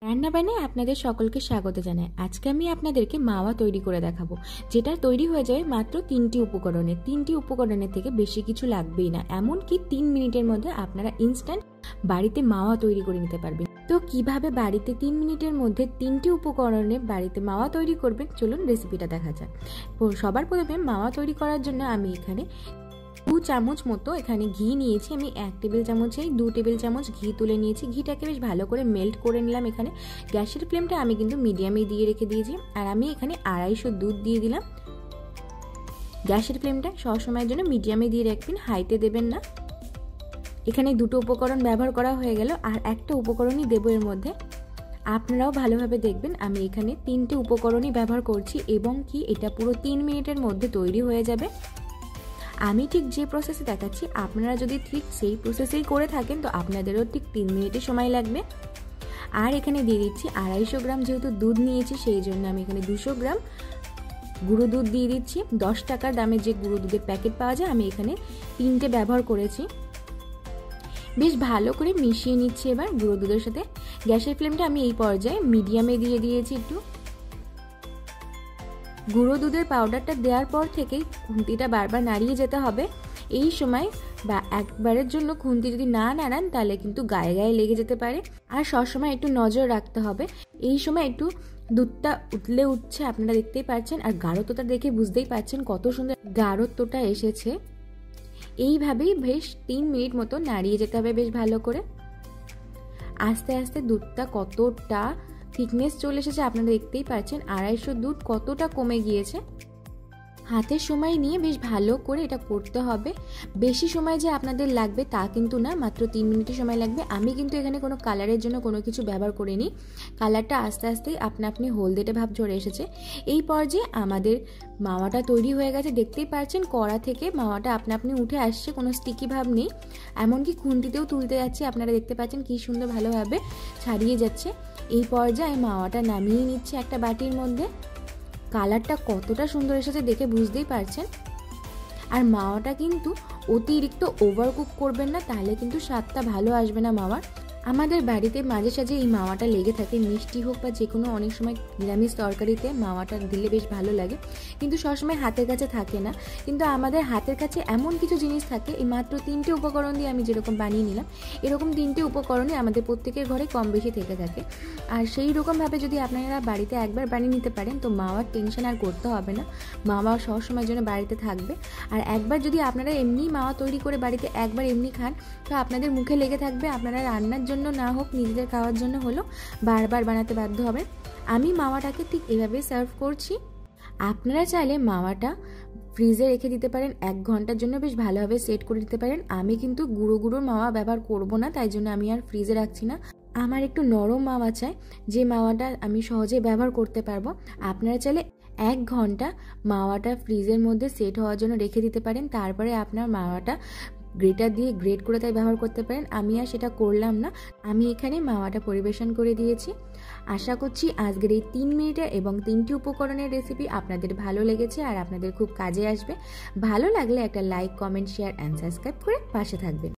রান্নাবান্নায় আপনাদের সকলকে স্বাগত জানাই। আজকে আমি আপনাদেরকে মাওয়া তৈরি করে দেখাবো, যেটা তৈরি হয়ে যায় মাত্র 3টি উপকরণে। 3টি উপকরণের থেকে বেশি কিছু লাগবেই না, এমনকি 3 মিনিটের মধ্যে আপনারা ইনস্ট্যান্ট বাড়িতে মাওয়া তৈরি করে নিতে পারবেন। তো কিভাবে বাড়িতে 3 মিনিটের মধ্যে 3টি উপকরণে বাড়িতে মাওয়া তৈরি করবেন, চলুন রেসিপিটা দেখা যাক। সবার প্রথমে মাওয়া তৈরি করার জন্য আমি এখানে 2 চামচ মতো এখানে ঘি নিয়েছি। আমি 1 টেবিল চামচে 2 টেবিল চামচ ঘি তুলে নিয়েছি। ঘিটাকে বেশ ভালো করে মেল্ট করে নিলাম। এখানে গ্যাসের ফ্লেমটা আমি কিন্তু মিডিয়ামে দিয়ে রেখে দিয়েছি। আর আমি এখানে 250 দুধ দিয়ে দিলাম। গ্যাসের ফ্লেমটা সবসময়ের জন্য মিডিয়ামে দিয়ে রাখবেন, হাইতে দেবেন না। এখানে 2টো উপকরণ ব্যবহার করা হয়ে গেল, আর একটা উপকরণই দেবো এর মধ্যে। আপনারাও ভালোভাবে দেখবেন, আমি এখানে 3টে উপকরণই ব্যবহার করছি এবং কি এটা পুরো 3 মিনিটের মধ্যে তৈরি হয়ে যাবে। আমি ঠিক যে প্রসেসে দেখাচ্ছি, আপনারা যদি ঠিক সেই প্রসেসেই করে থাকেন তো আপনাদেরও ঠিক 3 মিনিটে সময় লাগবে। আর এখানে দিয়ে দিচ্ছি 250 গ্রাম, যেহেতু দুধ নিয়েছি সেই জন্য আমি এখানে 200 গ্রাম গুঁড়ো দুধ দিয়ে দিচ্ছি। 10 টাকার দামের যে গুঁড়ো দুধের প্যাকেট পাওয়া যায়, আমি এখানে 3টে ব্যবহার করেছি। বেশ ভালো করে মিশিয়ে নিচ্ছি এবার গুঁড়ো দুধের সাথে। গ্যাসের ফ্লেমটা আমি এই পর্যায়ে মিডিয়ামে দিয়ে দিয়েছি একটু। গুঁড়ো দুধের পাউডারটা দেওয়ার পর থেকেই খুন্তিটা বারবার নাড়িয়ে যেতে হবে। এই সময় বা একবারের জন্য খুন্তি যদি না নাড়ান তাহলে কিন্তু গায়ে গায়ে লেগে যেতে পারে। আর সবসময় একটু নজর রাখতে হবে। এই সময় একটু দুধটা উতলে উঠছে, আপনারা দেখতেই পাচ্ছেন। আর গাঢ়ত্বটা দেখে বুঝতেই পাচ্ছেন কত সুন্দর গাঢ়ত্বটা এসেছে। এইভাবেই বেশ 3 মিনিট মতো নাড়িয়ে যেতে হবে বেশ ভালো করে। আস্তে আস্তে দুধটা কতটা থিকনেস চলে এসেছে আপনারা দেখতেই পাচ্ছেন। 250 দুধ কতটা কমে গিয়েছে। হাতের সময় নিয়ে বেশ ভালো করে এটা করতে হবে। বেশি সময় যে আপনাদের লাগবে তা কিন্তু না, মাত্র 3 মিনিটের সময় লাগবে। আমি কিন্তু এখানে কোনো কালারের জন্য কোনো কিছু ব্যবহার করিনি। কালারটা আস্তে আস্তেই আপনি হলদেটে ভাব চলে এসেছে। এই পর্যায়ে আমাদের মাওয়াটা তৈরি হয়ে গেছে। দেখতেই পাচ্ছেন কড়া থেকে মাওয়াটা আপনি উঠে আসছে, কোনো স্টিকি ভাব নেই। এমনকি খুন্তিতেও তুলতে যাচ্ছে, আপনারা দেখতে পাচ্ছেন কি সুন্দর ভালোভাবে ছাড়িয়ে যাচ্ছে। এই পর্যায়ে মাওয়াটা নামিয়ে নিচ্ছে একটা বাটির মধ্যে। কালারটা কতটা সুন্দর এসেছে দেখে বুঝতেই পারছেন। আর মাওয়াটা কিন্তু অতিরিক্ত ওভারকুক করবেন না, তাহলে কিন্তু স্বাদটা ভালো আসবে না মাওয়ার। আমাদের বাড়িতে মাঝে সাঝে এই মাওয়াটা লেগে থাকে, মিষ্টি হোক বা যে কোনো, অনেক সময় নিরামিষ তরকারিতে মাওয়াটা দিলে বেশ ভালো লাগে, কিন্তু সবসময় হাতের কাছে থাকে না। কিন্তু আমাদের হাতের কাছে এমন কিছু জিনিস থাকে, এই মাত্র 3টে উপকরণ দিয়ে আমি যেরকম বানিয়ে নিলাম, এরকম 3টে উপকরণই আমাদের প্রত্যেকের ঘরে কম বেশি থেকে থাকে। আর সেই রকমভাবে যদি আপনারা বাড়িতে একবার বানিয়ে নিতে পারেন তো মাওয়ার টেনশন আর করতে হবে না, মাওয়া সবসময়ের জন্য বাড়িতে থাকবে। আর একবার যদি আপনারা এমনি মাওয়া তৈরি করে বাড়িতে একবার এমনি খান তো আপনাদের মুখে লেগে থাকবে। আপনারা রান্নার জন্য না হোক, নিজেদের খাওয়ার জন্য হলো বারবার বানাতে বাধ্য হবেন। আমি মাওয়াটাকে ঠিক এভাবে সার্ভ করছি। আপনারা চাইলে মাওয়াটা ফ্রিজে রেখে দিতে পারেন, 1 ঘন্টার জন্য বেশ ভালোভাবে সেট করে দিতে পারেন। আমি কিন্তু গুঁড়ো গুঁড়ো মাওয়া ব্যবহার করব না, তাই জন্য আমি আর ফ্রিজে রাখছি না। আমার একটু নরম মাওয়া চাই, যে মাওয়াটা আমি সহজে ব্যবহার করতে পারবো। আপনারা চাইলে 1 ঘন্টা মাওয়াটা ফ্রিজের মধ্যে সেট হওয়ার জন্য রেখে দিতে পারেন। তারপরে আপনার মাওয়াটা গ্রেটার দিয়ে গ্রেট করে তাই ব্যবহার করতে পারেন। আমি আর সেটা করলাম না, আমি এখানে মাওয়াটা পরিবেশন করে দিয়েছি। আশা করছি আজকের এই 3 মিনিটের এবং 3টি উপকরণের রেসিপি আপনাদের ভালো লেগেছে আর আপনাদের খুব কাজে আসবে। ভালো লাগলে একটা like, comment, share and subscribe করে পাশে থাকবেন।